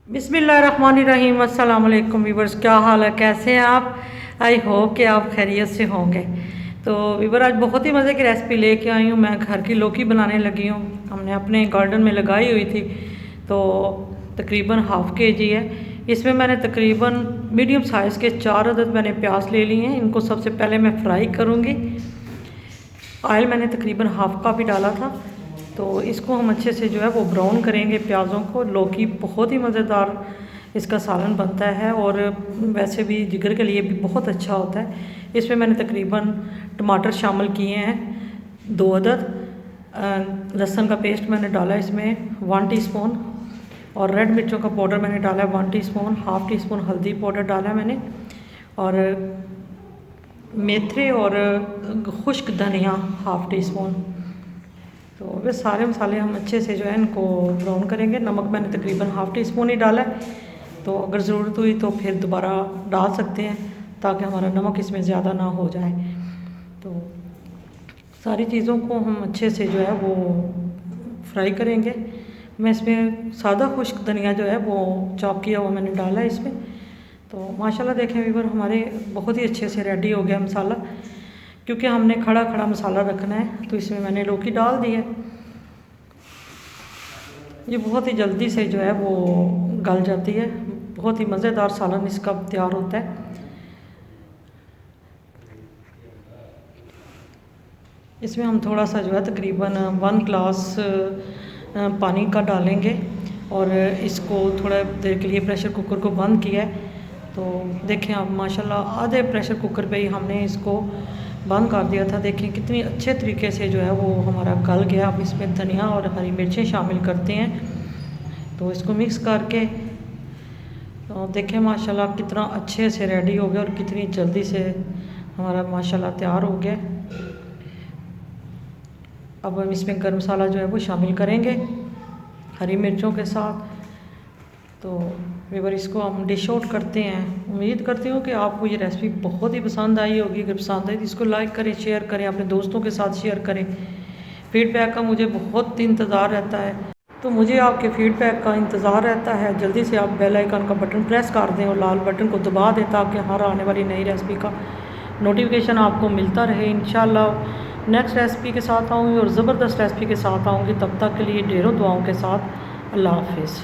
बिस्मिल्लाहिर्रहमानिर्रहीम। अस्सलाम वालेकुम वीवर्स, क्या हाल है, कैसे हैं आप? आई होप कि आप खैरियत से होंगे। तो वीवर आज बहुत ही मज़े की रेसिपी लेके आई हूँ। मैं घर की लौकी बनाने लगी हूँ। हमने अपने गार्डन में लगाई हुई थी, तो तकरीबन हाफ़ के जी है। इसमें मैंने तकरीबन मीडियम साइज़ के 4 अदद मैंने प्याज ले लिए हैं। इनको सबसे पहले मैं फ्राई करूँगी। ऑयल मैंने तकरीबन हाफ़ का भी डाला था। तो इसको हम अच्छे से जो है वो ब्राउन करेंगे प्याज़ों को। लौकी बहुत ही मज़ेदार इसका सालन बनता है और वैसे भी जिगर के लिए भी बहुत अच्छा होता है। इसमें मैंने तकरीबन टमाटर शामिल किए हैं 2 अदद। लहसुन का पेस्ट मैंने डाला इसमें 1 टीस्पून, और रेड मिर्चों का पाउडर मैंने डाला है 1 टीस्पून। हाफ़ टी स्पून हल्दी पाउडर डाला है मैंने, और मेथरे और खुश्क धनिया हाफ़ टी स्पून। तो वे सारे मसाले हम अच्छे से जो है इनको ब्राउन करेंगे। नमक मैंने तकरीबन हाफ़ टी स्पून ही डाला है, तो अगर ज़रूरत हुई तो फिर दोबारा डाल सकते हैं ताकि हमारा नमक इसमें ज़्यादा ना हो जाए। तो सारी चीज़ों को हम अच्छे से जो है वो फ्राई करेंगे। मैं इसमें सादा खुश्क धनिया जो है वो चॉप किया हुआ मैंने डाला है इसमें। तो माशाल्लाह देखें वीवर, हमारे बहुत ही अच्छे से रेडी हो गया मसाला। क्योंकि हमने खड़ा खड़ा मसाला रखना है, तो इसमें मैंने लौकी डाल दी है। ये बहुत ही जल्दी से जो है वो गल जाती है। बहुत ही मज़ेदार सालन इसका तैयार होता है। इसमें हम थोड़ा सा जो है तकरीबन 1 ग्लास पानी का डालेंगे, और इसको थोड़ा देर के लिए प्रेशर कुकर को बंद किया है। तो देखें आप, माशाल्लाह आधे प्रेशर कुकर पे ही हमने इसको बंद कर दिया था। देखें कितनी अच्छे तरीके से जो है वो हमारा गल गया। अब इसमें धनिया और हरी मिर्चें शामिल करते हैं, तो इसको मिक्स करके तो देखें माशाल्लाह कितना अच्छे से रेडी हो गया और कितनी जल्दी से हमारा माशाल्लाह तैयार हो गया। अब हम इसमें गर्म मसाला जो है वो शामिल करेंगे हरी मिर्चों के साथ। तो वीवर, इसको हम डिश आउट करते हैं। उम्मीद करती हूँ कि आपको ये रेसिपी बहुत ही पसंद आई होगी। अगर पसंद आई तो इसको लाइक करें, शेयर करें, अपने दोस्तों के साथ शेयर करें। फीडबैक का मुझे बहुत इंतज़ार रहता है, तो मुझे आपके फीडबैक का इंतज़ार रहता है। जल्दी से आप बेल आइकन का बटन प्रेस कर दें और लाल बटन को दबा दें ताकि हर आने वाली नई रेसिपी का नोटिफिकेशन आपको मिलता रहे। इंशाल्लाह नेक्स्ट रेसिपी के साथ आऊँगी और ज़बरदस्त रेसिपी के साथ आऊँगी। तब तक के लिए ढेरों दुआओं के साथ अल्लाह हाफिज़।